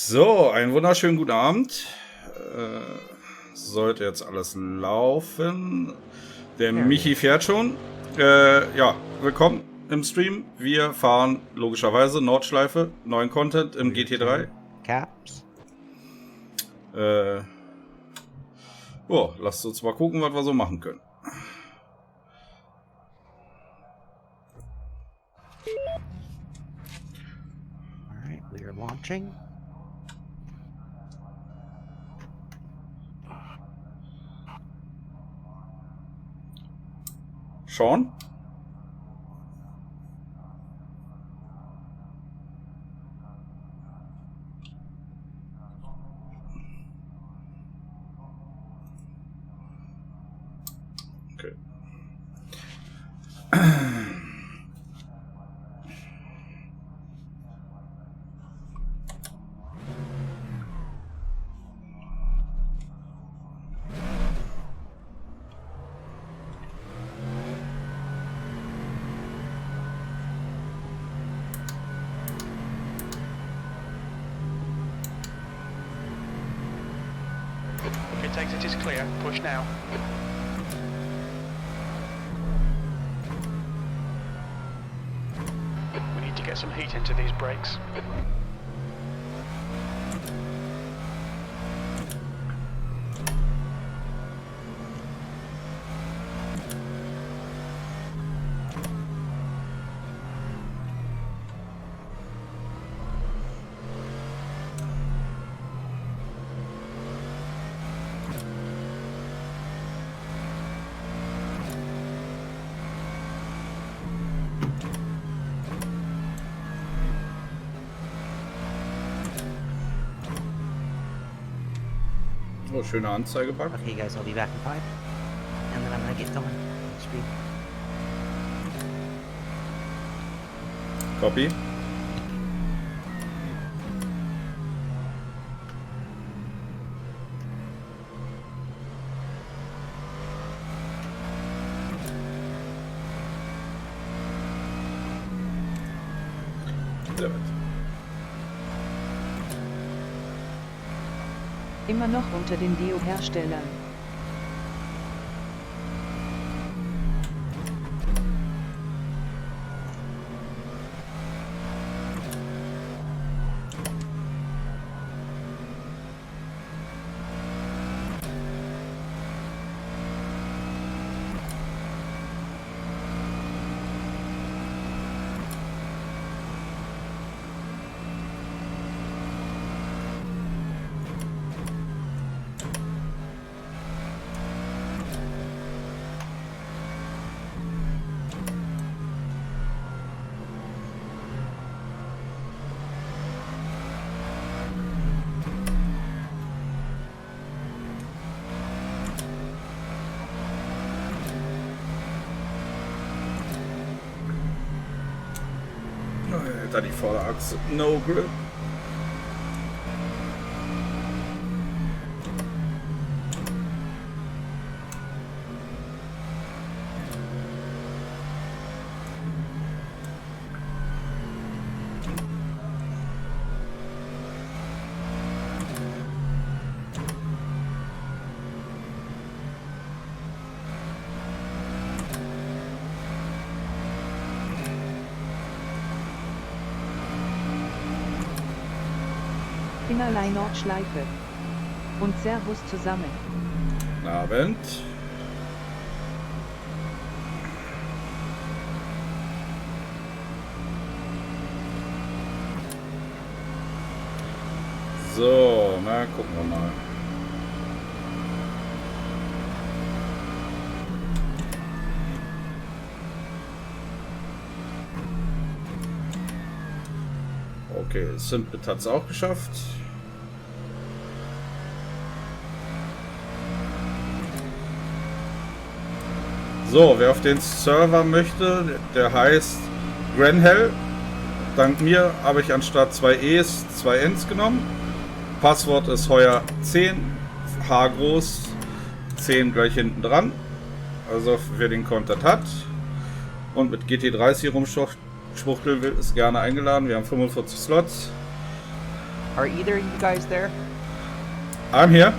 So, einen wunderschönen guten Abend. Sollte jetzt alles laufen. Der Michi fährt schon. Ja, willkommen im Stream. Wir fahren logischerweise Nordschleife, neuen Content im GT3. Caps. Oh, lasst uns mal gucken, was wir so machen können. Alright, we are launching. Sean? Okay. Exit is clear. Push now. We need to get some heat into these brakes. Oh, schöne Anzeigebalken. Okay, guys, I'll be back in 5. And then I'm gonna get going. Speed. Copy. Sehr gut. Immer noch unter den Deo-Herstellern. Da die Vorderachse. No grip. Innerlei Nordschleife. Und Servus zusammen. Guten Abend. So, na gucken wir mal. Okay, Simplet hat es auch geschafft. So, wer auf den Server möchte, der heißt Grenhell. Dank mir habe ich anstatt 2 E's 2 N's genommen. Passwort ist heuer 10, H groß, 10 gleich hinten dran. Also wer den Content hat und mit GT30 rumschwuchteln will, ist gerne eingeladen. Wir haben 45 Slots. Are either of you guys there? I'm here.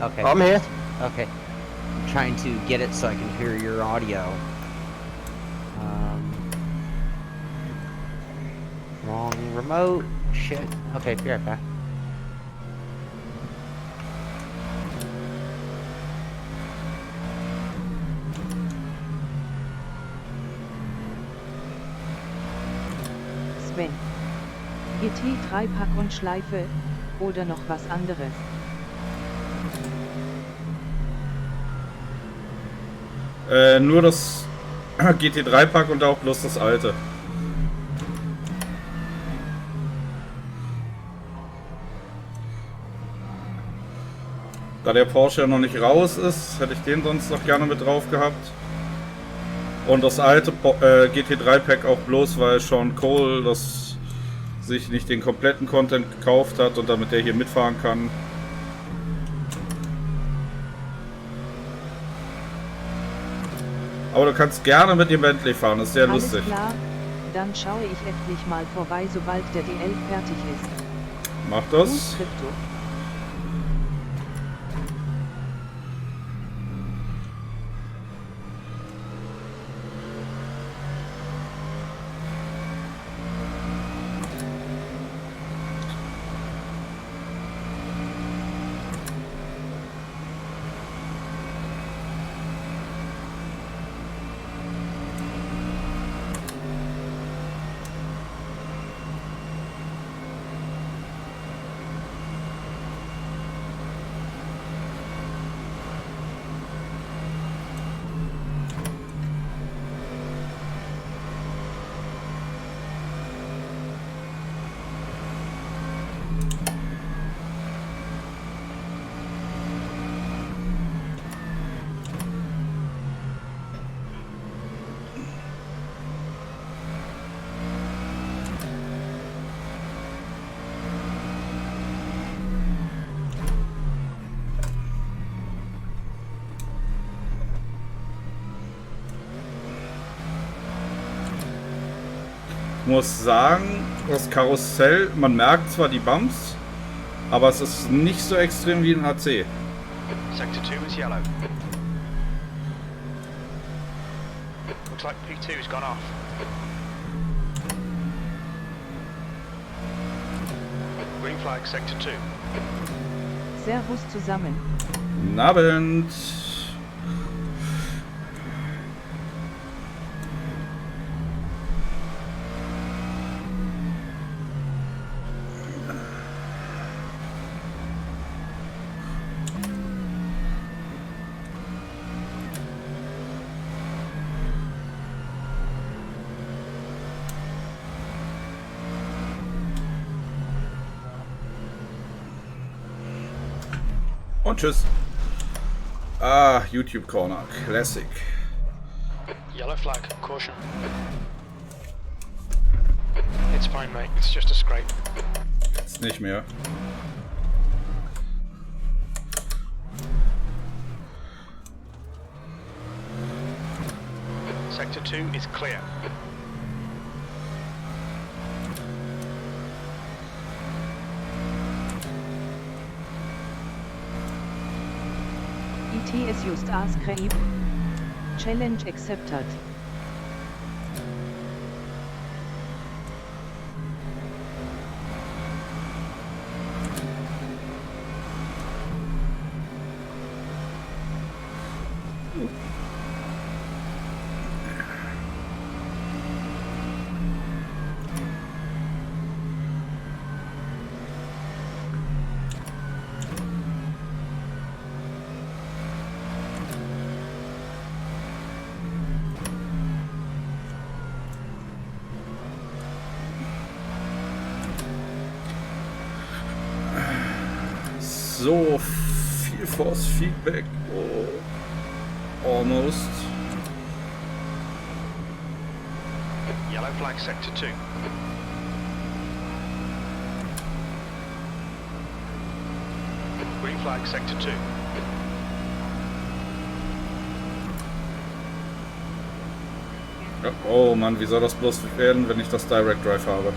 Okay. I'm here. Okay. I'm trying to get it so I can hear your audio. Wrong remote. Shit. Okay, be right back. Sven. GT 3-Pack und Schleife, oder noch was anderes? Nur das GT3-Pack und auch bloß das alte. Da der Porsche ja noch nicht raus ist, hätte ich den sonst noch gerne mit drauf gehabt. Und das alte GT3-Pack auch bloß, weil Sean Cole das sich nicht den kompletten Content gekauft hat und damit der hier mitfahren kann. Aber du kannst gerne mit dem Bentley fahren, das ist sehr lustig. Alles klar, dann schaue ich endlich mal vorbei, sobald der DL fertig ist. Mach das. Gut, Krypto. Ich muss sagen, das Karussell, man merkt zwar die Bumps, aber es ist nicht so extrem wie ein AC. Sector 2 is yellow. Looks like P2's gone off. Green flag, Sector 2. Servus zusammen. Guten Abend. Und tschüss. Ah, YouTube Corner. Classic. Yellow flag, caution. It's fine, mate. It's just a scrape. Jetzt nicht mehr. Sector 2 is clear. IT is just as creep. Challenge accepted. So viel Force Feedback. Oh. Almost. Yellow flag, Sector 2. Green flag, Sector 2. Ja, oh Mann, wie soll das bloß werden, wenn ich das Direct Drive habe?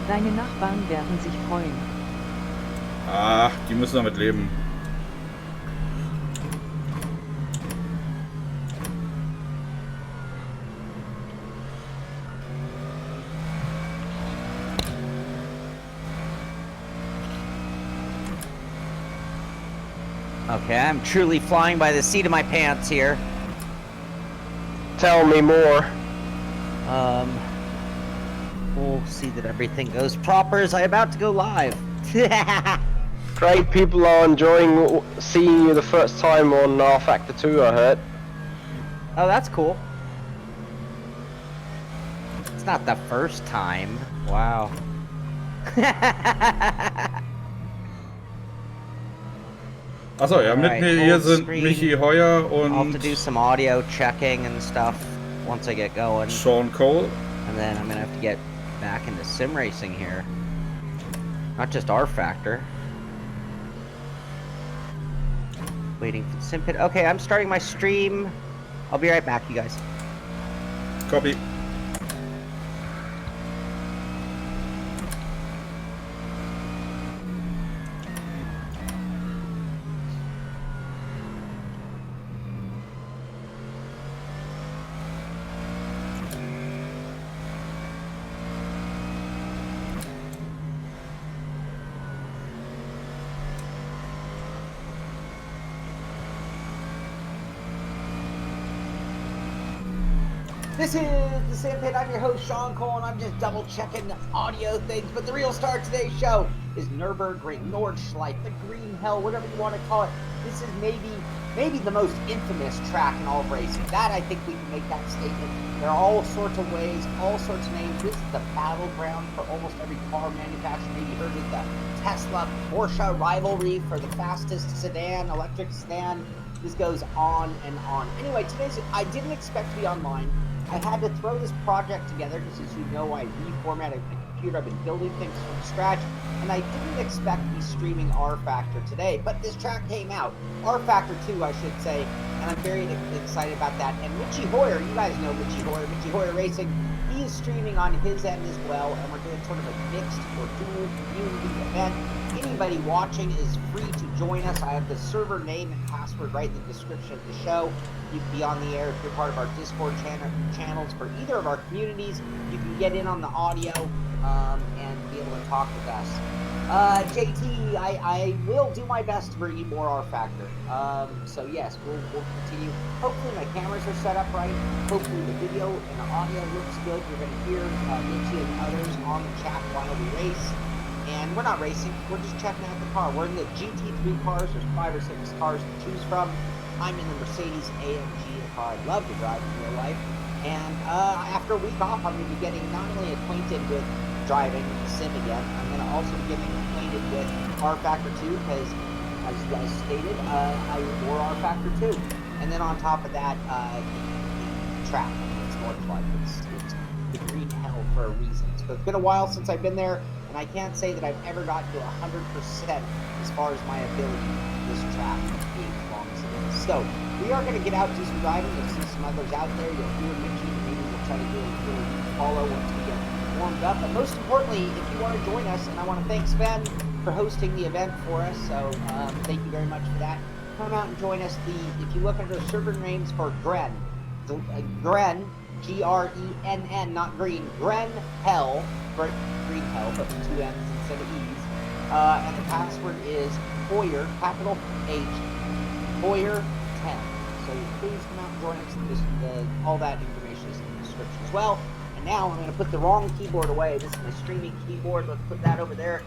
Deine Nachbarn werden sich freuen. Ach, die müssen damit leben. Okay, I'm truly flying by the seat of my pants here. Tell me more. We'll see that everything goes proper as I'm about to go live. Great, people are enjoying seeing you the first time on rFactor2, I heard. Oh, that's cool. It's not the first time. Wow. Achso, ja, mit Alright, mir hier old sind screen. Michi Heuer I'll have to und do some audio checking and stuff once I get going. Sean Cole. And then I'm gonna have to get back into sim racing here. Not just rFactor. Waiting for the sim pit. Okay, I'm starting my stream. I'll be right back, you guys. Copy. This is the Sim Pit. I'm your host, Sean Cole, and I'm just double checking the audio things. But the real star of today's show is Nürburgring, Nordschleife, the Green Hell, whatever you want to call it. This is maybe the most infamous track in all of racing. That, I think we can make that statement. There are all sorts of ways, all sorts of names. This is the battleground for almost every car manufacturer. Maybe you heard of the Tesla Porsche rivalry for the fastest sedan, electric sedan. This goes on and on. Anyway, I didn't expect to be online. I had to throw this project together because, as you know, I reformatted my computer. I've been building things from scratch, and I didn't expect to be streaming rFactor today, but this track came out. rFactor2, I should say, and I'm very excited about that. And Richie Hoyer, you guys know Richie Hoyer Racing, he is streaming on his end as well, and we're doing sort of a mixed or dual community event. Anybody watching is free to join us. I have the server name and password right in the description of the show. You can be on the air if you're part of our Discord channels for either of our communities. You can get in on the audio and be able to talk with us. JT, I will do my best to bring you more rFactor. So yes, we'll continue. Hopefully my cameras are set up right. Hopefully the video and the audio looks good. You're going to hear Mitchie and others on the chat while we race. And we're not racing, we're just checking out the car. We're in the GT3 cars, there's 5 or 6 cars to choose from. I'm in the Mercedes AMG, a car I'd love to drive in real life. And after a week off, I'm going to be getting not only acquainted with driving the sim again, I'm going to also be getting acquainted with rFactor2, because as you guys stated, I wore rFactor2. And then on top of that, the track, it's Nordschleife. It's the green hell for a reason. So it's been a while since I've been there, and I can't say that I've ever gotten to 100% as far as my ability this track being as long as it is. So we are going to get out and do some driving. You'll see some others out there. You'll hear Mitchie. Maybe we'll try to do a little follow once we get warmed up. But most importantly, if you want to join us, and I want to thank Sven for hosting the event for us. So thank you very much for that. Come out and join us. If you look under server names for Gren, Grenn, not green, Gren Hell, green hell, but with 2 N's instead of E's. And the password is Hoyer, capital H, Hoyer 10. So please come out and join us. All that information is in the description as well. And now I'm going to put the wrong keyboard away. This is my streaming keyboard. Let's put that over there.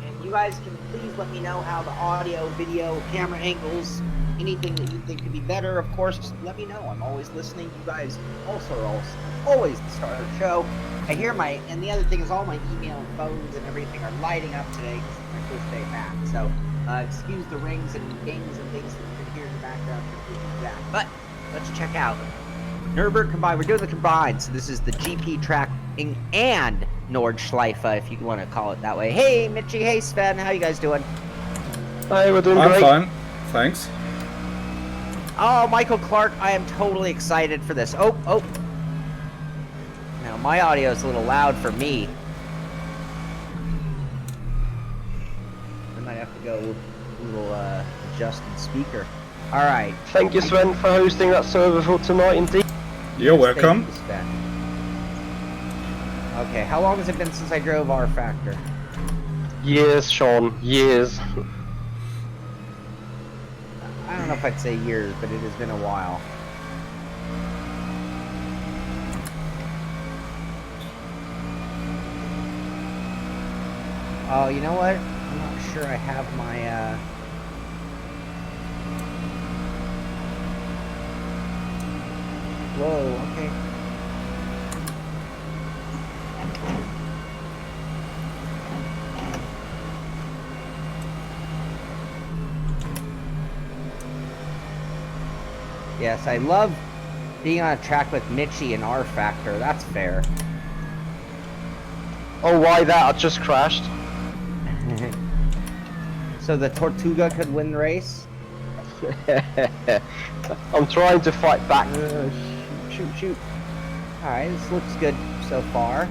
And you guys can please let me know how the audio, video, camera angles, anything that you think could be better. Of course, just let me know. I'm always listening. You guys also are always the star of the show. And the other thing is all my email and phones and everything are lighting up today because it's my first day back. So excuse the rings and dings and things that you can hear in the background. That. But let's check out Nürburgring combined. We're doing the combined. So this is the GP track and Nordschleife, if you want to call it that way. Hey, Mitchie. Hey, Sven. How you guys doing? Hey, we're doing I'm great. fine, thanks. Oh, Michael Clark, I am totally excited for this. Oh. Now, my audio is a little loud for me. go a little adjusted speaker. All right. Thank you, Sven, for hosting that server for tonight, indeed. You're welcome. Thank you, Sven. Okay, how long has it been since I drove rFactor? Years, Sean, years. I don't know if I'd say years, but it has been a while. Oh, you know what? I'm not sure I have my, Whoa, okay. Yes, I love being on a track with Mitchie and rFactor. That's fair. Oh, why that? I just crashed. So the Tortuga could win the race? I'm trying to fight back. Shoot. Alright, this looks good so far.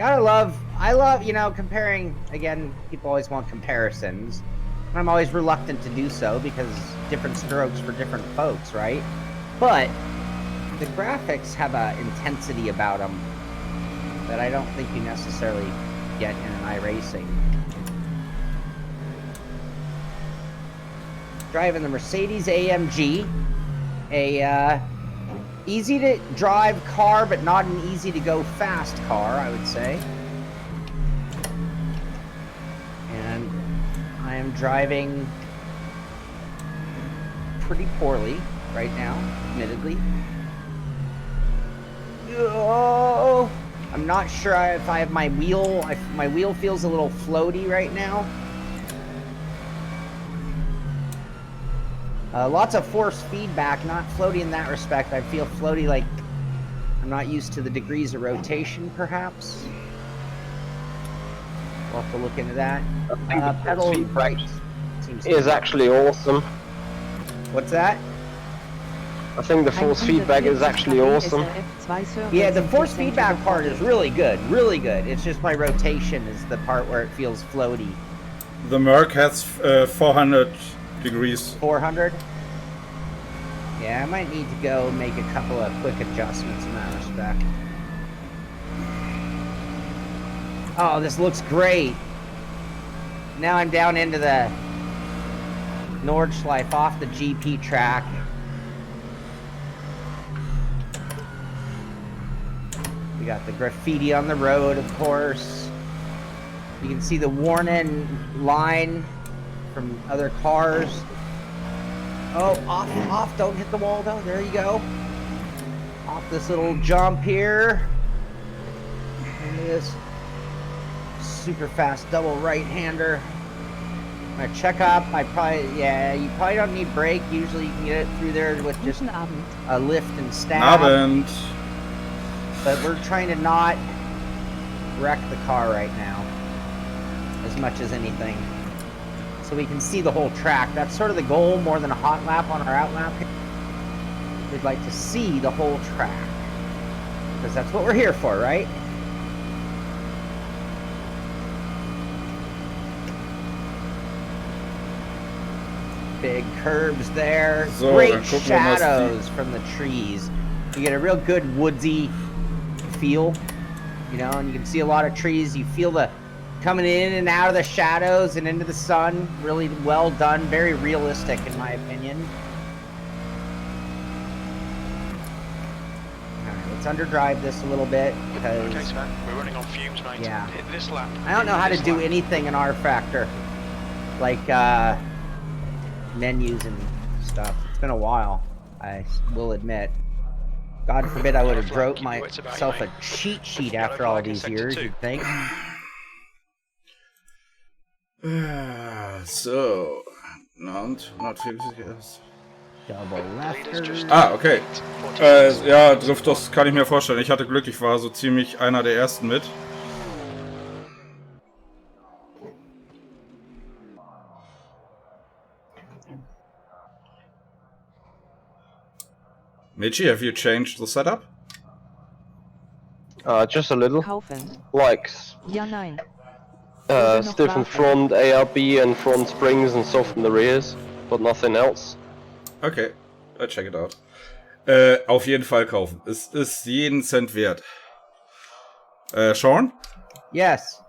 I love, you know, comparing, again, people always want comparisons. And I'm always reluctant to do so because different strokes for different folks, right? But the graphics have an intensity about them that I don't think you necessarily get in an iRacing. Driving the Mercedes AMG, a easy to drive car, but not an easy to go fast car, I would say. And I am driving pretty poorly right now, admittedly. Oh, I'm not sure if I have my wheel. My wheel feels a little floaty right now. Lots of force feedback, not floaty in that respect. I feel floaty like I'm not used to the degrees of rotation, perhaps. We'll have to look into that. Pedal right is actually awesome. What's that? I think the force feedback is actually awesome. Yeah, the force feedback part is really good, really good. It's just my rotation is the part where it feels floaty. The Merc has 400 degrees. 400? Yeah, I might need to go make a couple of quick adjustments in that respect. Oh, this looks great. Now I'm down into the Nordschleife off the GP track. We got the graffiti on the road, of course. You can see the worn-in line from other cars. Oh, off, don't hit the wall though. There you go. Off this little jump here. Into this super fast double right-hander. I'm gonna check up. You probably don't need brake. Usually you can get it through there with just a lift and stab. Abend. But we're trying to not wreck the car right now as much as anything. So we can see the whole track. That's sort of the goal more than a hot lap on our out lap. We'd like to see the whole track. Because that's what we're here for, right? Big curves there. So, great shadows from the trees. You get a real good woodsy feel, you know, and you can see a lot of trees. You feel the coming in and out of the shadows and into the sun. Really well done, very realistic in my opinion. Alright, let's underdrive this a little bit because Okay, Sven, we're running on fumes, mate. Yeah. Hit this lap. I don't know how to This do lap. anything in rFactor, like menus and stuff. It's been a while, I will admit. God forbid I would have wrote myself a cheat sheet after all these years, you'd think. So, not yes. Double lefters. Ah, okay. Ja, Driftos kann ich mir vorstellen. Ich hatte Glück, ich war so ziemlich einer der ersten mit. Michi, have you changed the setup? Just a little. Kaufen. Like, Ja, nein. Stiffen front, ARB and front springs and soften the rears, but nothing else. Okay, I'll check it out. Auf jeden Fall kaufen. Es ist jeden Cent wert. Sean? Yes.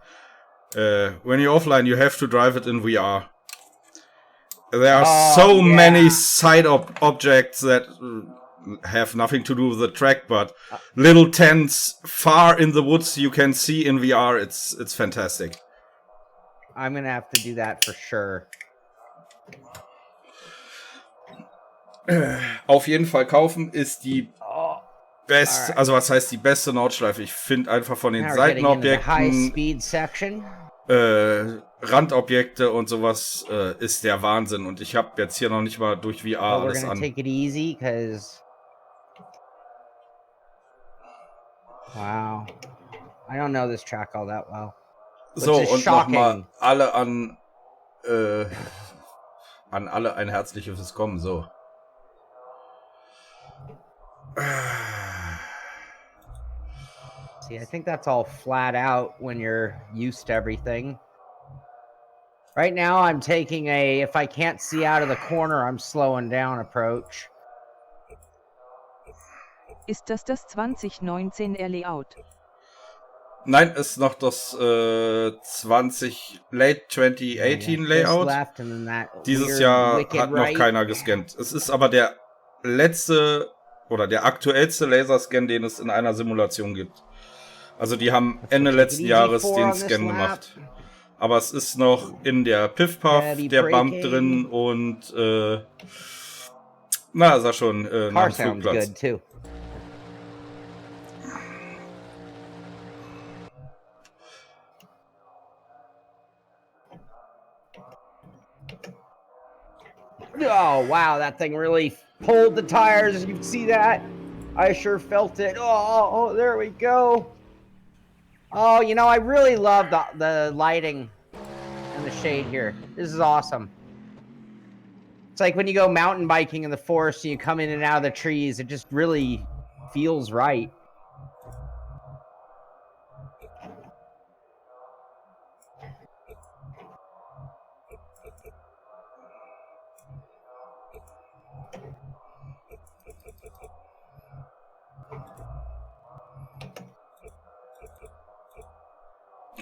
When you're offline, you have to drive it in VR. There are so many side objects that have nothing to do with the track, but little tents far in the woods you can see in VR. It's fantastic. I'm gonna have to do that for sure. Auf jeden Fall kaufen ist die beste, also was heißt die beste Nordschleife? Ich finde einfach von den Seitenobjekten, Randobjekte und sowas ist der Wahnsinn. Und ich habe jetzt hier noch nicht mal durch VR alles an. Take it easy, wow, I don't know this track all that well. So, und nochmal alle an alle ein herzliches Willkommen, so. See, I think that's all flat out when you're used to everything. Right now, I'm taking a, if I can't see out of the corner, I'm slowing down approach. Ist das 2019 Layout? Nein, ist noch das Late 2018 Layout. Dieses Jahr hat noch keiner gescannt. Es ist aber der letzte oder der aktuellste Laserscan, den es in einer Simulation gibt. Also die haben Ende letzten Jahres den Scan gemacht. Aber es ist noch in der Piff-Puff, der Bump drin und na, ist er schon nach dem Flugplatz. Oh, wow, that thing really pulled the tires. You can see that. I sure felt it. Oh, there we go. Oh, you know, I really love the lighting and the shade here. This is awesome. It's like when you go mountain biking in the forest and you come in and out of the trees, it just really feels right.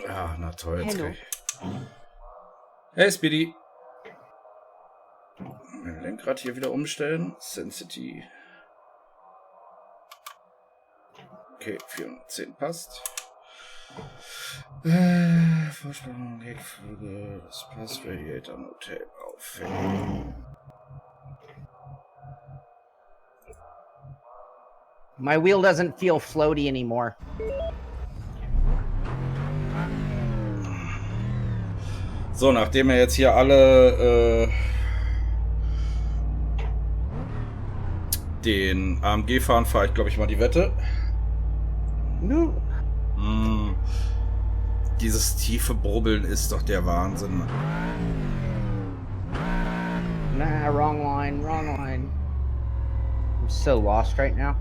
Ah, na toll. Jetzt hey, Speedy. Lenkrad hier wieder umstellen. Sensity. Okay, 410 passt. Vorspannung, Heckflügel, das passt. Radiator, No-Tape aufhängen. My wheel doesn't feel floaty anymore. So, nachdem wir jetzt hier alle den AMG fahren, fahre ich glaube ich mal die Wette. Dieses tiefe Brubbeln ist doch der Wahnsinn. Nah, wrong line, wrong line. I'm so lost right now.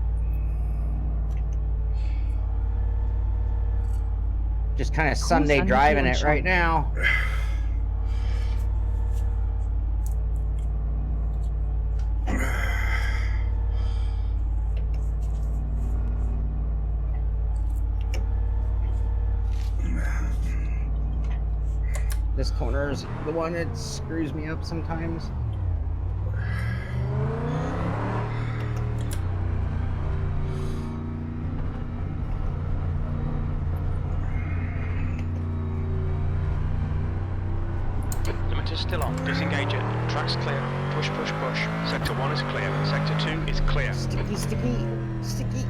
Just kind of Sunday driving it right now. This corner is the one that screws me up sometimes. Limiter's still on. Disengage it. Track's clear. Push, push, push. Sector 1 is clear. Sector 2 is clear. Sticky, sticky, sticky.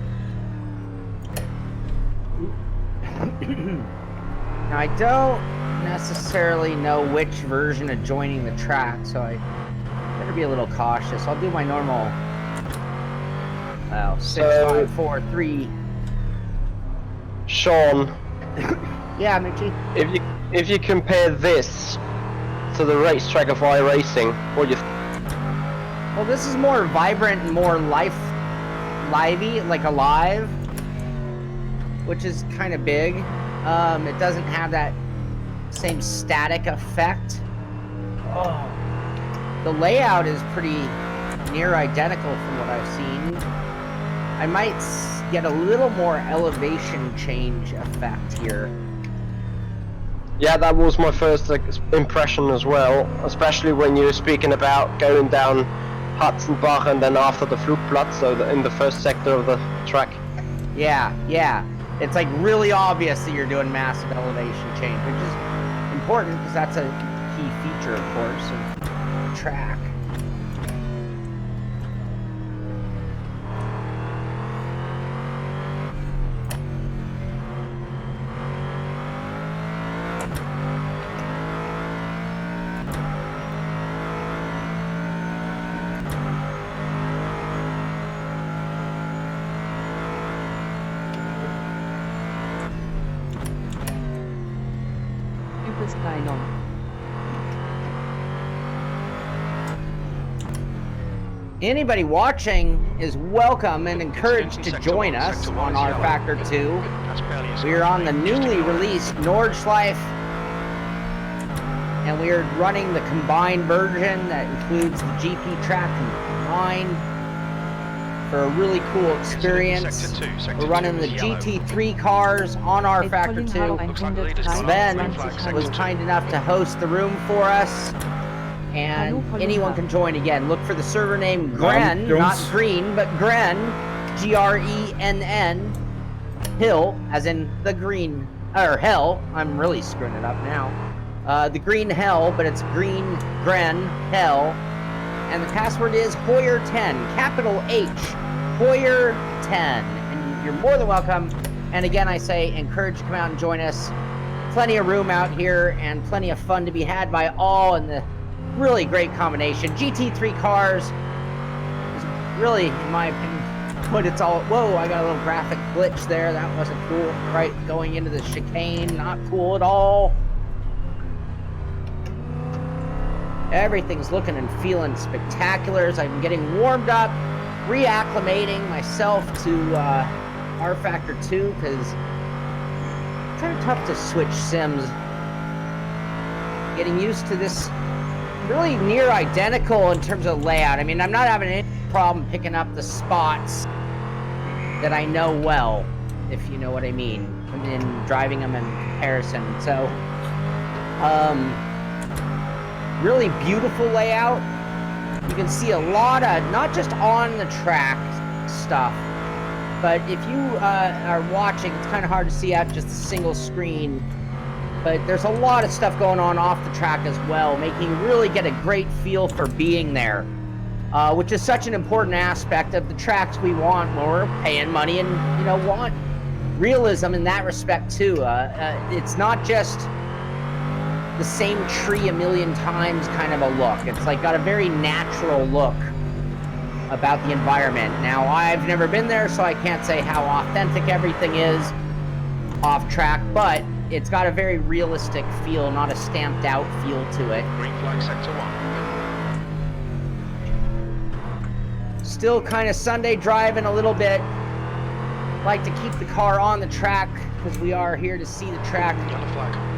Now I don't necessarily know which version of joining the track, so I better be a little cautious. I'll do my normal 6, 5, 4, 3. Sean. Yeah, Mitchie. If you compare this to the racetrack of iRacing, what do you Well, this is more vibrant and more lively, like alive, which is kind of big. It doesn't have that same static effect. Oh. The layout is pretty near identical from what I've seen. I might get a little more elevation change effect here. Yeah, that was my first impression as well, especially when you're speaking about going down Hatzenbach and then after the Flugplatz, so in the first sector of the track. Yeah, yeah. It's like really obvious that you're doing massive elevation change, which is important because that's a key feature, of course, of the track. Anybody watching is welcome and encouraged to join us on rFactor2. We are on the newly released Nordschleife, and we are running the combined version that includes the GP track combined for a really cool experience. We're running the GT3 cars on rFactor2. Sven was kind enough to host the room for us. And anyone can join again. Look for the server name Gren, not Green, but Gren, Grenn, Hill, as in the green, or Hell. I'm really screwing it up now. The Green Hell, but it's Green Gren Hell. And the password is Hoyer10, capital H, Hoyer10. And you're more than welcome. And again, I say, encourage to come out and join us. Plenty of room out here and plenty of fun to be had by all in the really great combination. GT3 cars is really, in my opinion, what it's all. Whoa, I got a little graphic glitch there. That wasn't cool. Right, going into the chicane, not cool at all. Everything's looking and feeling spectacular as I'm getting warmed up, reacclimating myself to rFactor2 because it's kind of tough to switch sims. Getting used to this. Really near identical in terms of layout. I mean, I'm not having any problem picking up the spots that I know well, if you know what I mean, in driving them in comparison. So, really beautiful layout. You can see a lot of, not just on the track stuff, but if you are watching, it's kind of hard to see out just a single screen. But there's a lot of stuff going on off the track as well, making you really get a great feel for being there, which is such an important aspect of the tracks we want when we're paying money and, you know, want realism in that respect too. It's not just the same tree a million times kind of a look. It's like got a very natural look about the environment. Now, I've never been there, so I can't say how authentic everything is off track, but it's got a very realistic feel, not a stamped out feel to it. Green flag sector 1. Still kind of Sunday driving a little bit. Like to keep the car on the track because we are here to see the track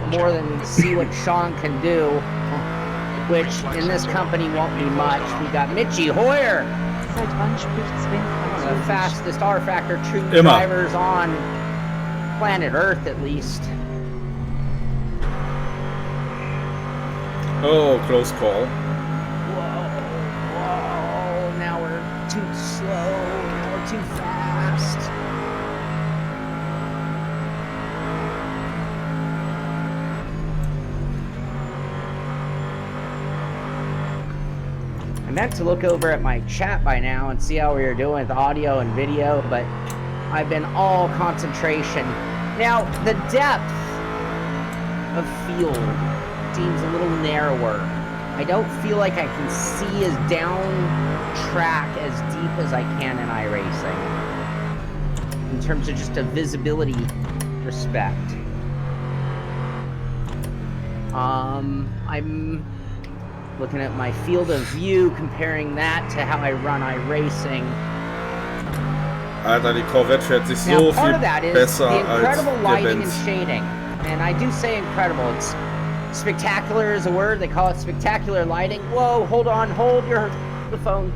more than see what Sean can do, which in this company won't be much. We got Mitchie Hoyer, the fastest rFactor2 drivers on planet Earth, at least. Oh, close call. Whoa, now we're too slow, now we're too fast. I meant to look over at my chat by now and see how we were doing with audio and video, but I've been all concentration. Now, the depth of field seems a little narrower. I don't feel like I can see as down track as deep as I can in iRacing in terms of just a visibility respect. I'm looking at my field of view, comparing that to how I run iRacing. Alter, die Corvette fährt sich Now, so part viel of that is besser the incredible als der lighting and Benz. shading. And I do say incredible. It's spectacular is a word. They call it spectacular lighting. Whoa, hold on, hold the phone.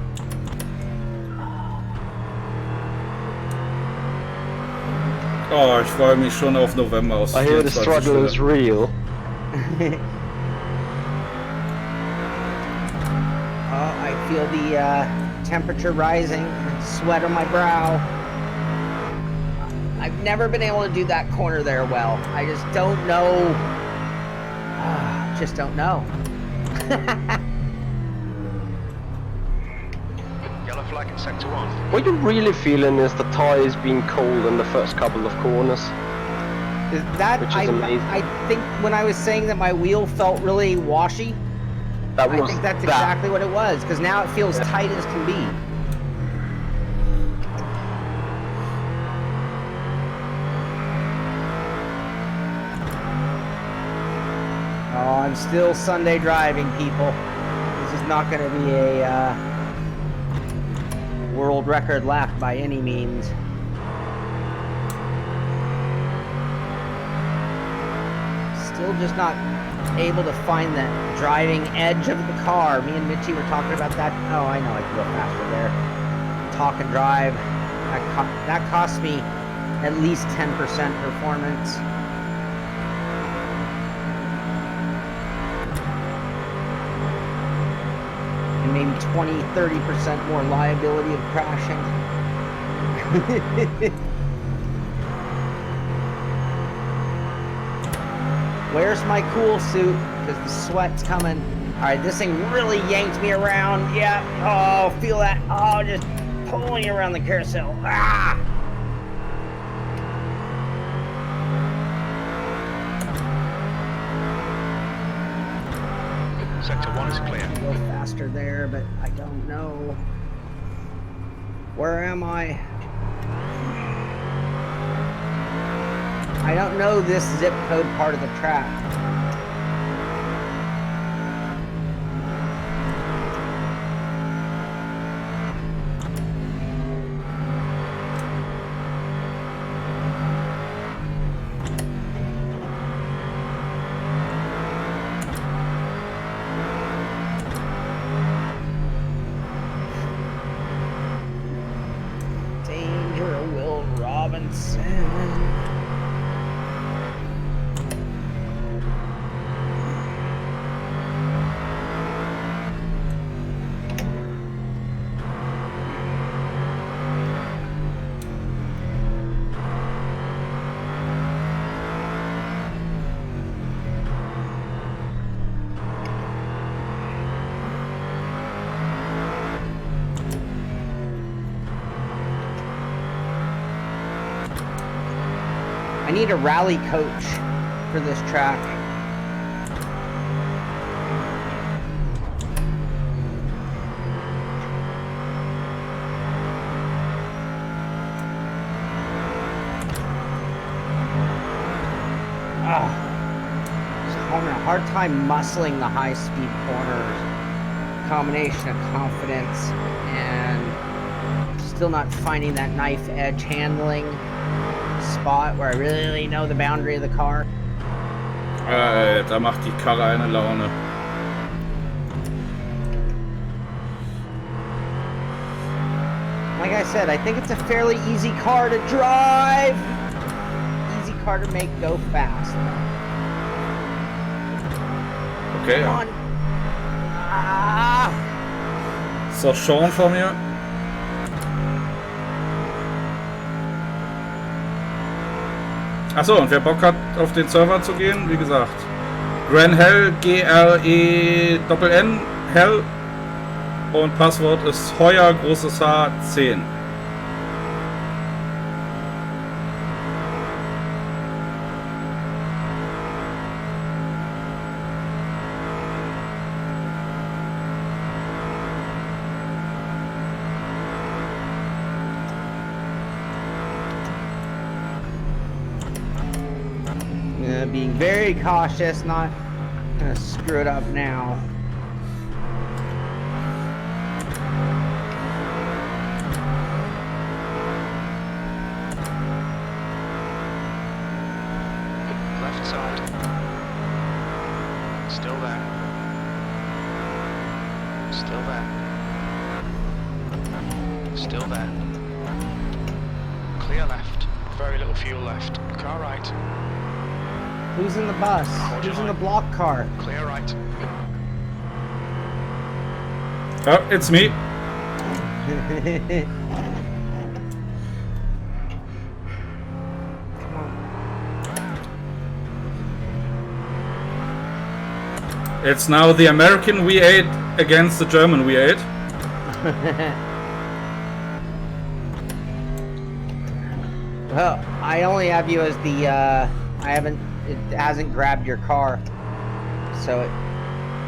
Oh, ich freue mich schon auf November aus. I hear the struggle is real. Oh, I feel the temperature rising, sweat on my brow. I've never been able to do that corner there well. I just don't know. Just don't know. Yellow flag in sector 1. What you're really feeling is the tires being cold in the first couple of corners. Is that, which is amazing. I think when I was saying that my wheel felt really washy, I think that's exactly what it was, because now it feels tight as can be. Oh, I'm still Sunday driving, people. This is not going to be a world record lap by any means. Still just not able to find the driving edge of the car. Me and Mitchie were talking about that. Oh, I know I can go faster there. Talk and drive. That cost me at least 10% performance. And maybe 20-30% more liability of crashing. Where's my cool suit? Because the sweat's coming. Alright, this thing really yanked me around. Yeah. Oh, feel that. Oh, just pulling around the carousel. Ah! Sector 1 is clear. I go faster there, but I don't know. Where am I? I don't know this zip code part of the track. Danger, Will Robinson. I need a rally coach for this track. Just having a hard time muscling the high-speed corners. Combination of confidence and still not finding that knife edge handling spot where I really know the boundary of the car. Da macht die Karre eine Laune. Like I said, I think it's a fairly easy car to drive. Easy car to make go fast. Okay. Come on. Ah. Ist doch Sean vor mir. Achso, und wer Bock hat, auf den Server zu gehen, wie gesagt, Grenhell, G-R-E-N-N, Hell, und Passwort ist Heuer, großes H, 10. Being very cautious, not gonna screw it up now. Left side. Still there. Still there. Clear left. Very little fuel left. Car right. Who's in the bus? Hold your Who's in the line. block car? Clear right. Oh, it's me. It's now the American V8 against the German V8. Well, I only have you as the, it hasn't grabbed your car, so it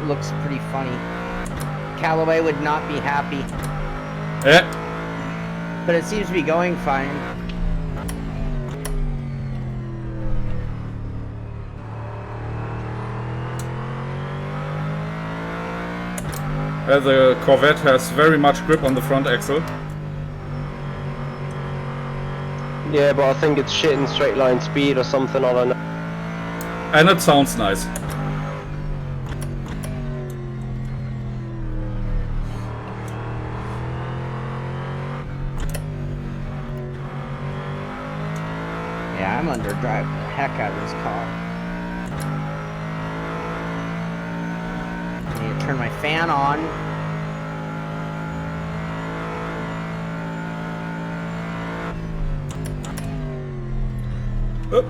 looks pretty funny. Callaway would not be happy, Yeah. but it seems to be going fine. The Corvette has very much grip on the front axle. Yeah, but I think it's shit in straight line speed or something, I don't know. And it sounds nice. Yeah, I'm underdriving the heck out of this car. I need to turn my fan on. Oh.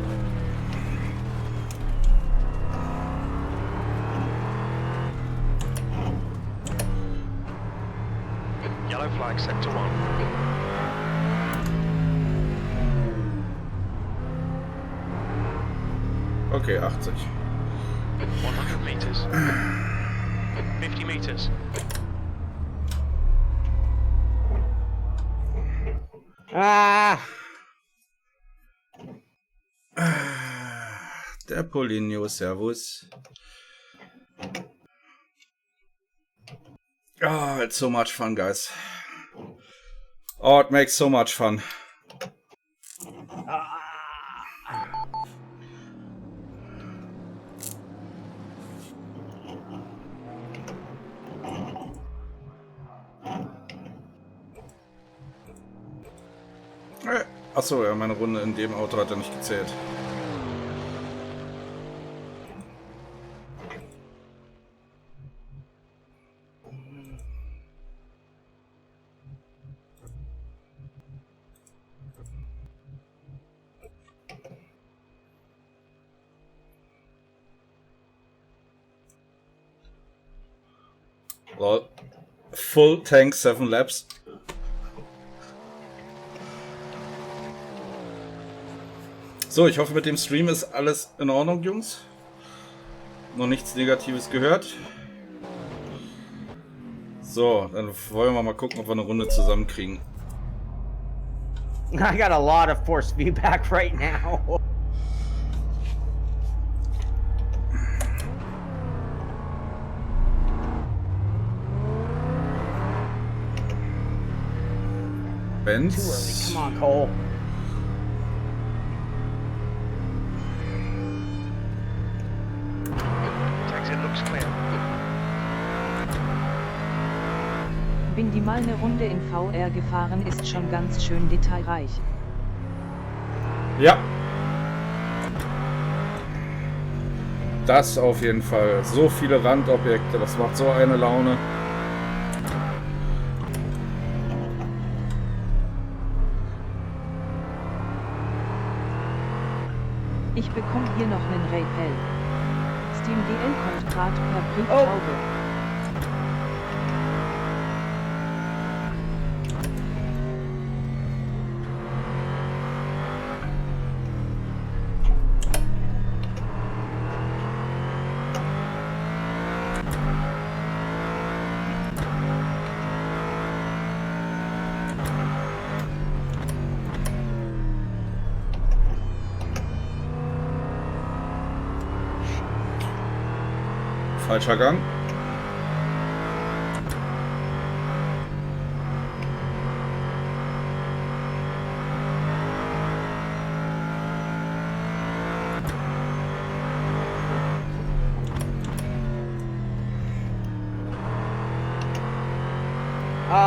Yellow flag, sector 1. Okay, 80. 100 meters. 50 meters. Ah! Der Polinio, servus. Oh, it's so much fun, guys. Oh, it makes so much fun. Achso, ja, meine Runde in dem Auto hat ja nicht gezählt. Well, full tank 7 laps. So, ich hoffe, mit dem Stream ist alles in Ordnung, Jungs. Noch nichts Negatives gehört. So, dann wollen wir mal gucken, ob wir eine Runde zusammenkriegen. I got a lot of force feedback right now. Benz. Too early. Come on, Cole. Exit looks clear. Bin die mal eine Runde in VR gefahren, ist schon ganz schön detailreich. Ja. Das auf jeden Fall. So viele Randobjekte, das macht so eine Laune. Ich bekomme hier noch einen Rappel. Steam DL kommt grad per Brieftaube. Falscher Gang.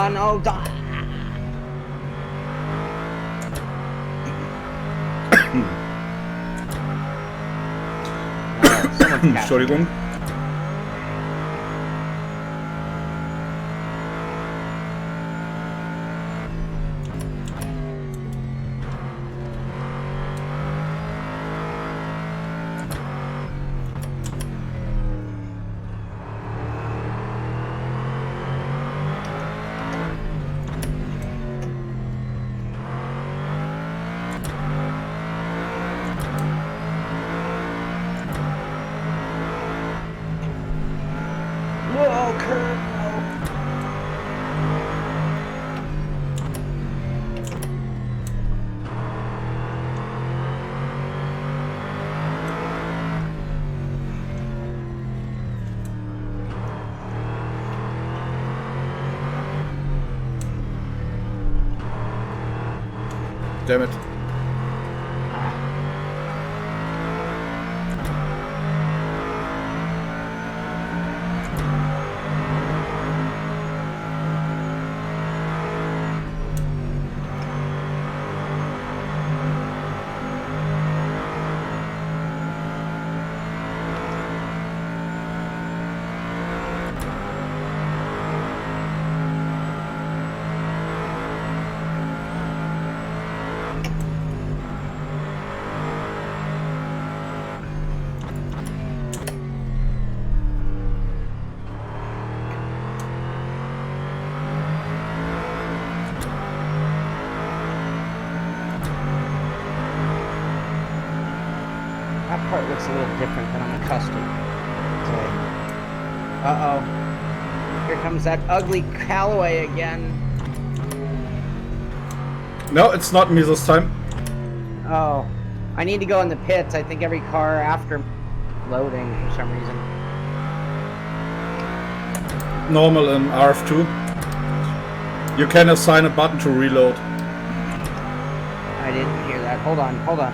on, oh, Entschuldigung. Whoa, Kurt, no. Damn it. That part looks a little different than I'm accustomed to. Uh-oh. Here comes that ugly Callaway again. No, it's not me this time. Oh. I need to go in the pits. I think every car after loading for some reason. Normal in rF2. You can assign a button to reload. I didn't hear that. Hold on, hold on.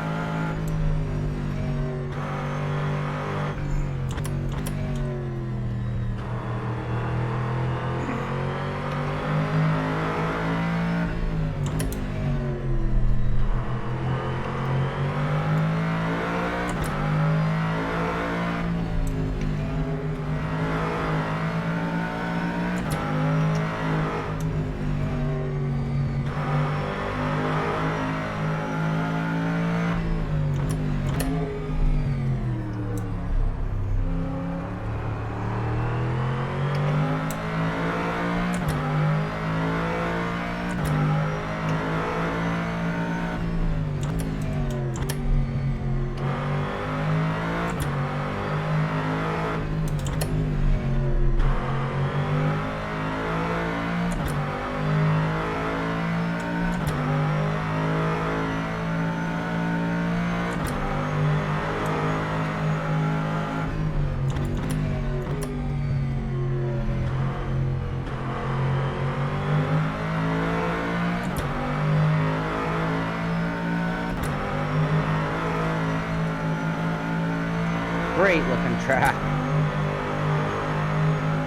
Great looking track.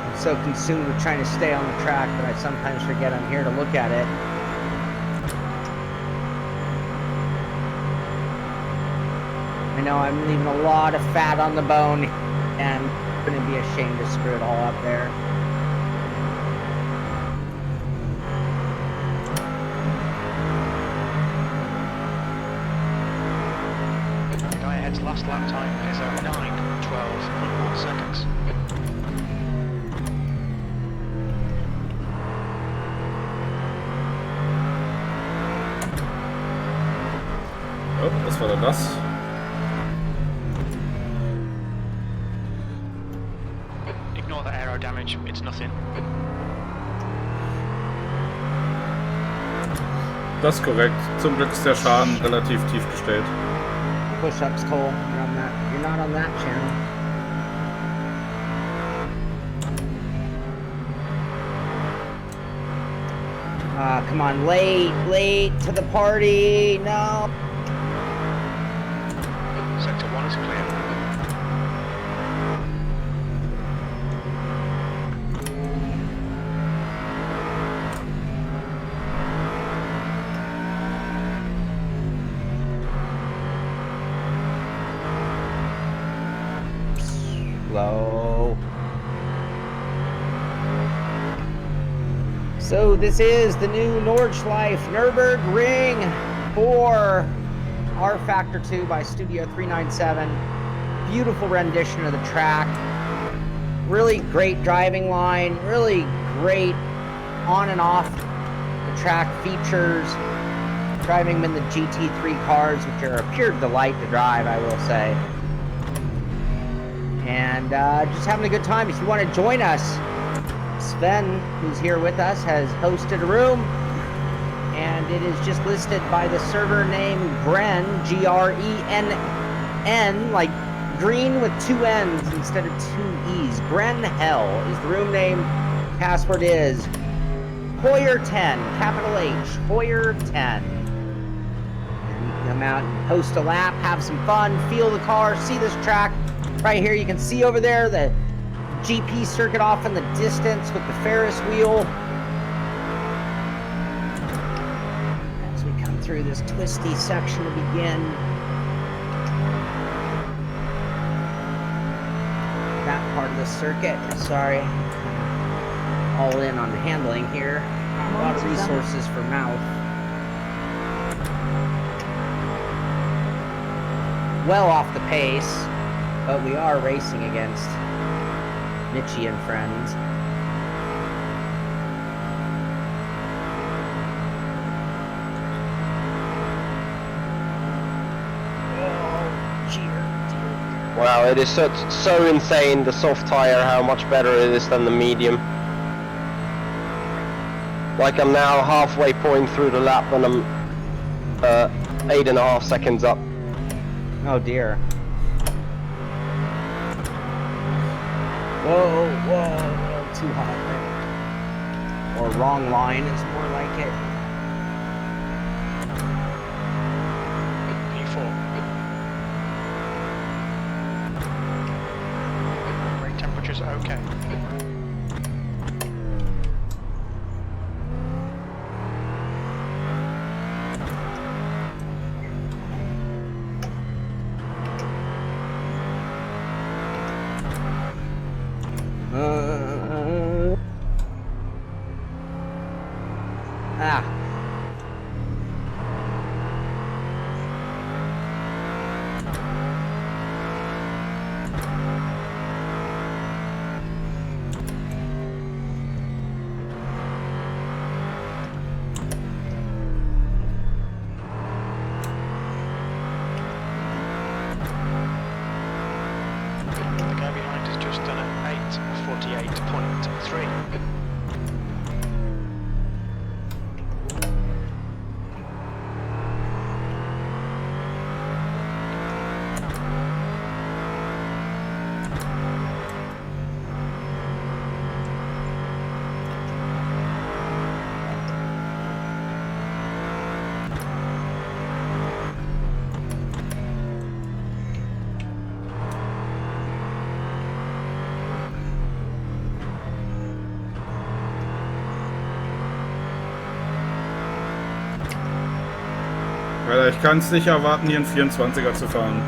I'm so consumed with trying to stay on the track that I sometimes forget I'm here to look at it. I know I'm leaving a lot of fat on the bone and I'm gonna be ashamed to screw it all up there. Guy ahead's last lap time is 9:12.1 seconds. Oh, was war denn das? Ignore the aero damage, it's nothing. Das ist korrekt. Zum Glück ist der Schaden relativ tief gestellt. Push-ups, Cole. You're not on that channel. Come on, late to the party. No. Sector 1 is clear. slow. So this is the new Nordschleife Nürburgring for rFactor2 by Studio 397. Beautiful rendition of the track. Really great driving line. Really great on and off the track features. Driving them in the GT3 cars, which are a pure delight to drive, I will say. And just having a good time. If you want to join us, Sven, who's here with us, has hosted a room, and it is just listed by the server name Gren, G-R-E-N-N, like green with 2 N's instead of 2 E's. Gren Hell is the room name. Password is Hoyer10, capital H, Hoyer10. Come out and host a lap, have some fun, feel the car, see this track. Right here you can see over there the GP circuit off in the distance with the Ferris wheel. As we come through this twisty section to begin that part of the circuit. Sorry, all in on the handling here. A lot of resources for mouth. Well off the pace, but we are racing against Mitchie and friends. Oh, dear. Wow, it is so insane, the soft tire, how much better it is than the medium. Like I'm now halfway point through the lap and I'm 8.5 seconds up. Oh dear. Whoa, too hot there. Or wrong line is more like it. P4. Brake temperatures are okay. Weil ich kann es nicht erwarten, hier einen 24er zu fahren.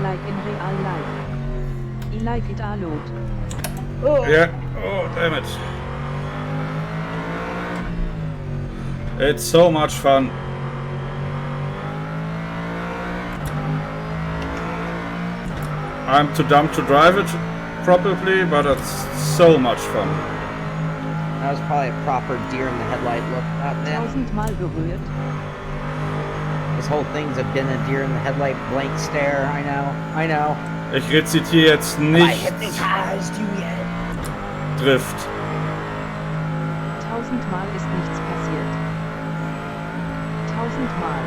Like in real life. I like it a lot. Oh. Yeah. Oh, damn it. It's so much fun. I'm too dumb to drive it properly, but it's so much fun. That was probably a proper deer in the headlight look up there. 1000-mal berührt. This whole thing's been a deer in the headlight blank stare. I know. Ich rezitiere jetzt Have I nicht hypnotized you yet? Drift. 1000-mal ist nichts passiert. 1000-mal.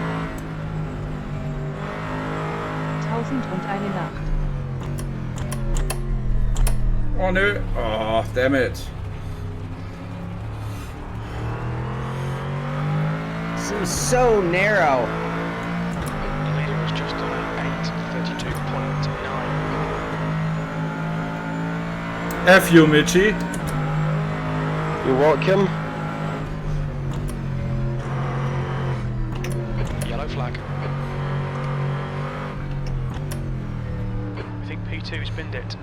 1001 Nacht. Oh nö. Oh, damn it. Seems so narrow. The leader was just on an 8:32.9. F you, Michi. You're welcome. Yellow flag. I think P2 spinned it.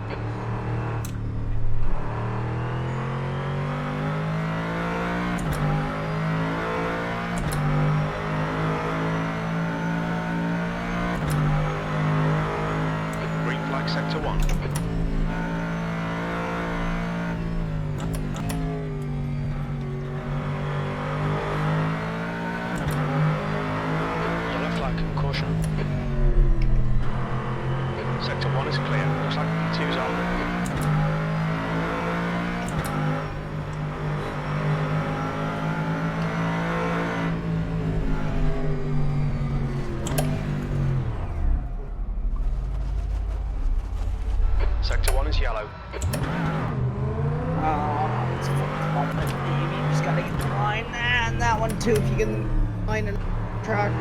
Green flag sector 1. Caution. Sector 1 is clear. Looks like P2's on. Sector 1 is yellow. Oh, it's you just gotta get the line. And that one too, if you can find a track.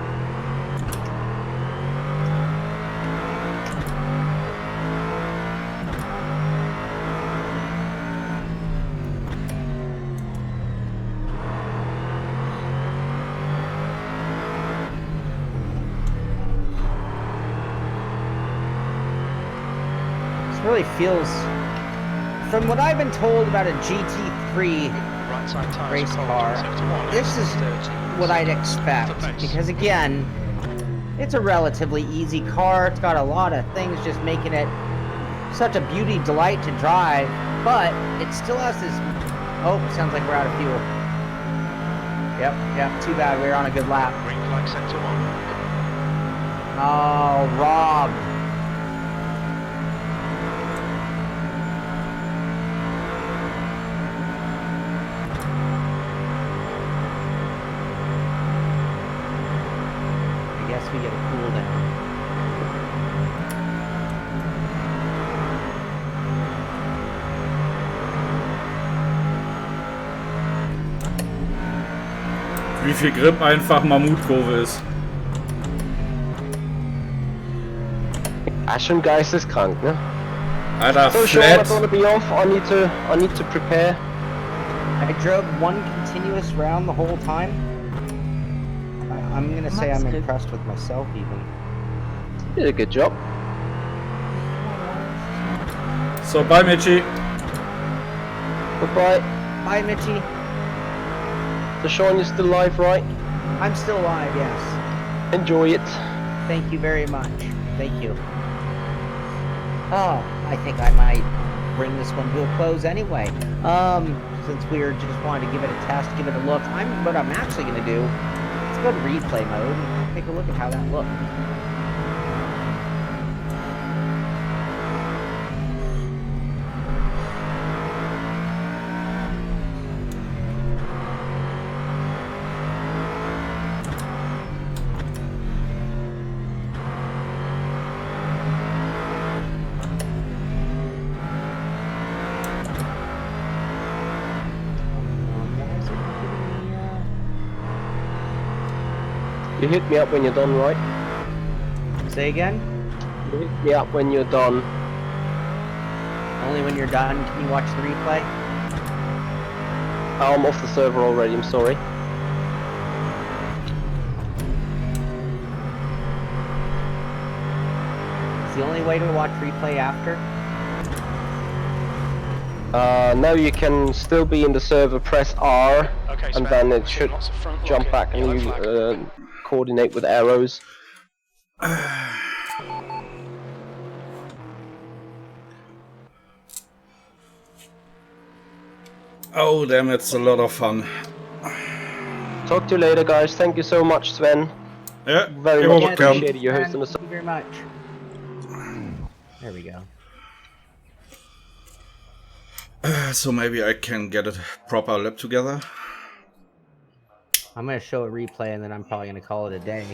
Really feels, from what I've been told about a GT3 Right side tires race cold. car, Sector 1 this is 30. what I'd expect, because again, it's a relatively easy car. It's got a lot of things just making it such a beauty delight to drive, but it still has this, oh, sounds like we're out of fuel. Yep, too bad, we're on a good lap. Green flag sector 1. Oh, Rob. We get a cool down. Wie viel Grip einfach Mammutkurve ist. Schon geisteskrank, ne? Alter, So Sean, I flat. don't want to be off. I need to prepare. I drove one continuous round the whole time. I'm gonna say I'm impressed with myself even. You did a good job. So, bye, Michi. Goodbye. Bye, Mitchie. So Sean, you're still alive, right? I'm still alive, yes. Enjoy it. Thank you very much. Thank you. Oh, I think I might bring this one to a close anyway. Since we were just wanting to give it a test, give it a look. What I'm actually gonna do, let's go to replay mode and take a look at how that looked. You hit me up when you're done, right? Say again? You hit me up when you're done. Only when you're done can you watch the replay? I'm off the server already, I'm sorry. It's the only way to watch replay after? No, you can still be in the server, press R, Okay, and Sven, then we're it seeing should lots of front jump locking, back and yellow you flag. coordinate with arrows. Oh, damn, it's a lot of fun. Talk to you later, guys. Thank you so much, Sven. Yeah, Very you're much welcome. appreciated you hosting us. Thank you very much. There we go. So maybe I can get a proper lap together. I'm going to show a replay and then I'm probably going to call it a day.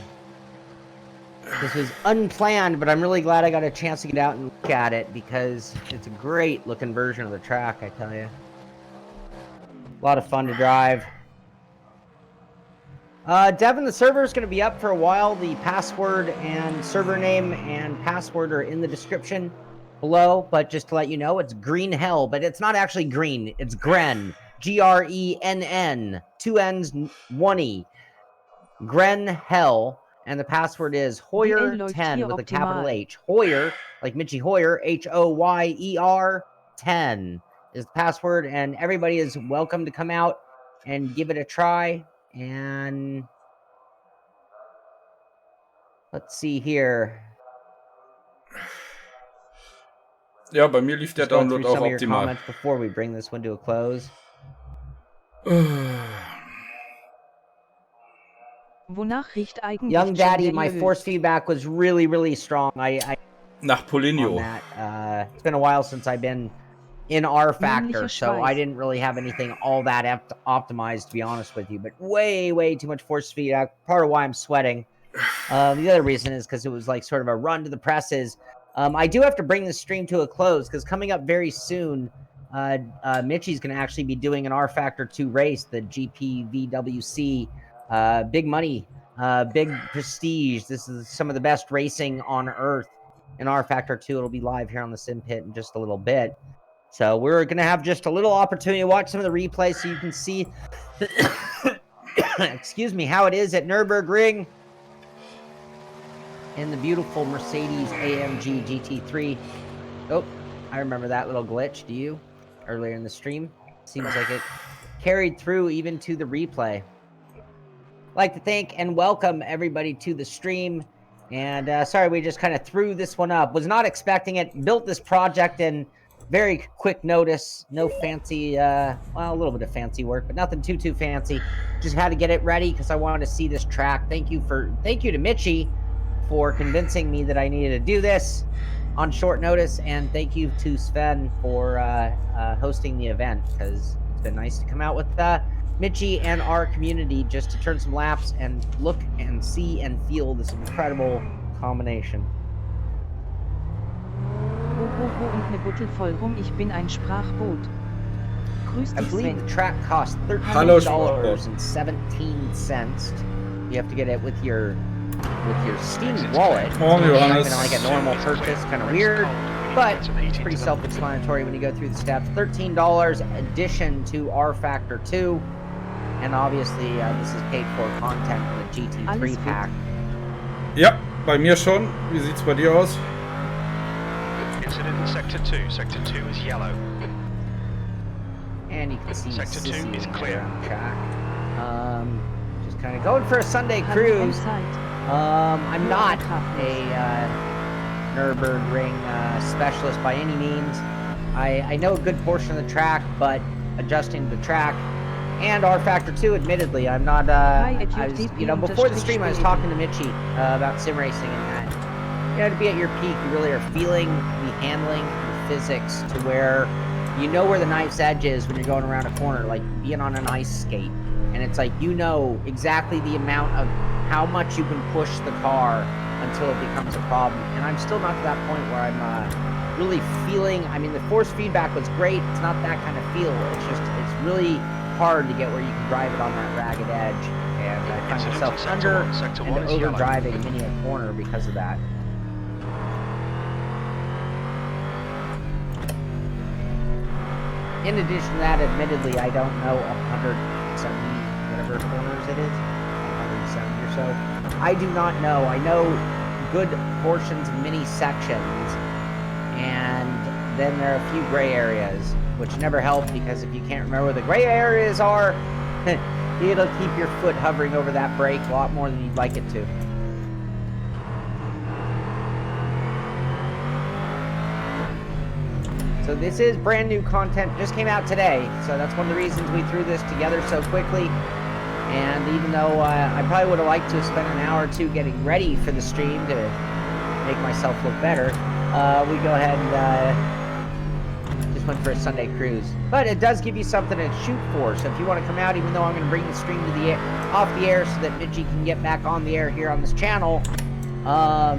This was unplanned, but I'm really glad I got a chance to get out and look at it because it's a great looking version of the track, I tell you. A lot of fun to drive. Devin, the server is going to be up for a while. The password and server name and password are in the description below, but just to let you know, it's Green Hell, but it's not actually green. It's Gren. Grenn. 2 N's, 1 E. Gren Hell. And the password is Hoyer10 with a capital H. Hoyer, like Mitchie Hoyer, Hoyer 10 is the password. And everybody is welcome to come out and give it a try. And let's see here. Ja, bei mir lief der Download auch optimal. Before we bring this one to a close. Wonach riecht eigentlich Young Daddy, my force feedback was really, really strong. Nach Poligno. It's been a while since I've been in rFactor, so I didn't really have anything all that optimized, to be honest with you. But way, way too much force feedback. Part of why I'm sweating. The other reason is because it was like sort of a run to the presses. I do have to bring this stream to a close because coming up very soon, Mitchie's going to actually be doing an rFactor2 race, the GPVWC. Big money, big prestige. This is some of the best racing on Earth in rFactor2. It'll be live here on the Sim Pit in just a little bit. So we're going to have just a little opportunity to watch some of the replays so you can see, excuse me, how it is at Nürburgring in the beautiful Mercedes AMG GT3. Oh, I remember that little glitch. Do you? Earlier in the stream. Seems like it carried through even to the replay. Like to thank and welcome everybody to the stream. And sorry, we just kind of threw this one up. Was not expecting it. Built this project in very quick notice. No fancy, well, a little bit of fancy work, but nothing too fancy. Just had to get it ready because I wanted to see this track. Thank you to Mitchie for convincing me that I needed to do this on short notice. And thank you to Sven for hosting the event because it's been nice to come out with Mitchie and our community just to turn some laps and look and see and feel this incredible combination. Und ne Buttel voll rum, ich bin ein Sprachboot. Grüß dich, I believe the track costs $13.17. You have to get it with your Steam wallet. Oh, Johannes. Like a normal purchase, kind of weird, but it's pretty self-explanatory when you go through the steps. $13 addition to rFactor2. And obviously, this is paid for content in the GT3 pack. Ja, bei mir schon. Wie sieht's bei dir aus? Incident in Sector 2. Sector 2 is yellow. And you can see Sector 2 Sissy is clear. on track. Just kind of going for a Sunday cruise. I'm not a Nürburgring specialist by any means. I know a good portion of the track, but adjusting the track and rFactor2, admittedly, I'm not, before the stream I was talking to Mitchie about sim racing and that. You know, to be at your peak, you really are feeling the handling and physics to where you know where the knife's edge is when you're going around a corner, like being on an ice skate. And it's like, you know exactly the amount of how much you can push the car until it becomes a problem. And I'm still not to that point where I'm really feeling, I mean, the force feedback was great. It's not that kind of feel. It's really hard to get where you can drive it on that ragged edge. And I find myself under and over driving many a corner because of that. In addition to that, admittedly, I don't know 170 whatever corners it is, 170 or so. I do not know. I know good portions of mini sections, and then there are a few gray areas, which never help because if you can't remember where the gray areas are, it'll keep your foot hovering over that brake a lot more than you'd like it to. So this is brand new content, just came out today, so that's one of the reasons we threw this together so quickly. And even though I probably would have liked to have spent an hour or two getting ready for the stream to make myself look better, we go ahead and just one for a Sunday cruise. But it does give you something to shoot for. So if you want to come out, even though I'm going to bring the stream to the off the air so that Mitchie can get back on the air here on this channel,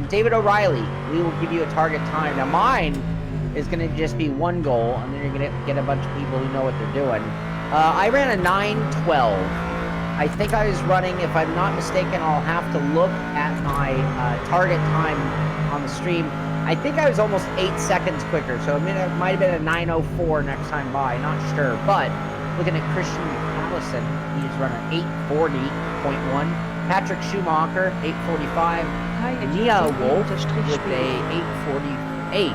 David O'Reilly, we will give you a target time. Now mine is going to just be one goal, and then you're going to get a bunch of people who know what they're doing. I ran a 9:12. I think I was running, if I'm not mistaken, I'll have to look at my target time on the stream. I think I was almost 8 seconds quicker, so it might have been a 9:04 next time by, not sure. But looking at Christian Allison, he's running 8:40.1. Patrick Schumacher, 8:45. And Nia Wolf with a 8:48.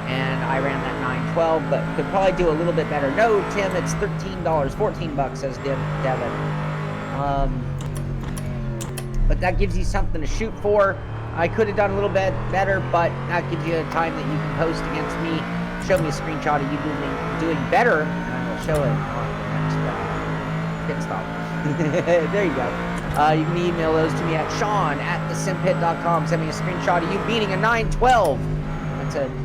And I ran that 9:12, but could probably do a little bit better. No, Tim, it's $13, 14 bucks, says Devin. But that gives you something to shoot for. I could have done a little bit better, but that gives you a time that you can post against me. Show me a screenshot of you doing better, and I will show it on the next pit stop. There you go. You can email those to me at sean@thesimpit.com. Send me a screenshot of you beating a 9:12.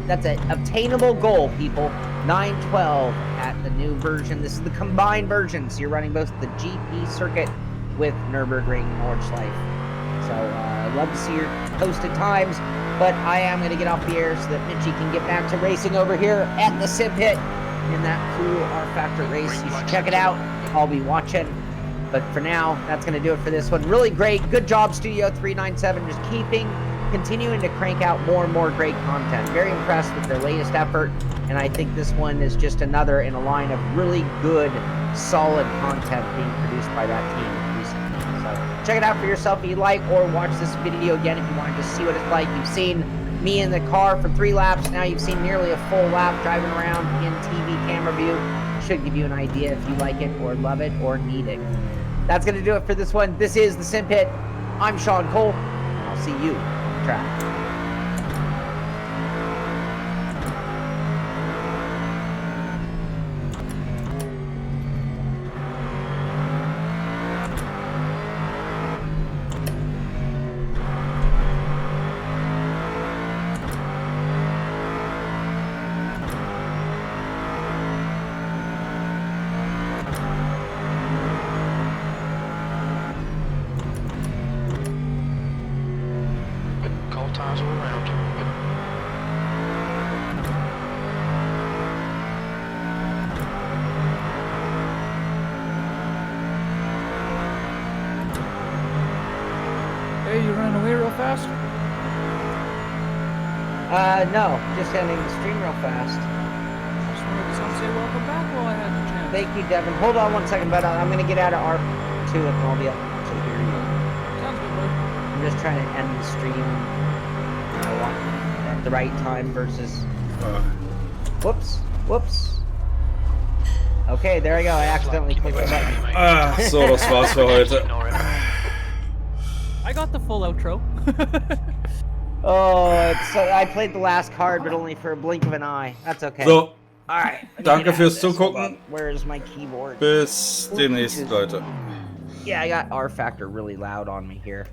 That's an obtainable goal, people. 9:12 at the new version. This is the combined version, so you're running both the GP circuit with Nürburgring Nordschleife. So I'd love to see your posted times, but I am going to get off the air so that Mitchie can get back to racing over here at the Sim Pit in that cool rFactor race. You should check it out. I'll be watching. But for now, that's going to do it for this one. Really great. Good job, Studio 397. Just continuing to crank out more and more great content. Very impressed with their latest effort, and I think this one is just another in a line of really good, solid content being produced by that team recently. So check it out for yourself if you like, or watch this video again if you want to just see what it's like. You've seen me in the car for 3 laps. Now you've seen nearly a full lap driving around in TV camera view. Should give you an idea if you like it or love it or need it. That's going to do it for this one. This is the Sim Pit. I'm Sean Cole, and I'll see you on the track. Tires all around. Hey, you ran away real fast? No, just ending the stream real fast. Just wanted to say welcome back while I had the chance. Thank you, Devin. Hold on one second, but I'm going to get out of R2 and I'll be up to hear you. Sounds good, bud. I'm just trying to end the stream at the right time versus... Whoops. Okay, there I go. I accidentally clicked the button. So, das war's für heute. I got the full outro. I played the last card, but only for a blink of an eye. That's okay. So, Alright. danke fürs Zugucken. Where is my keyboard? Bis demnächst, Leute. Yeah, I got rFactor really loud on me here.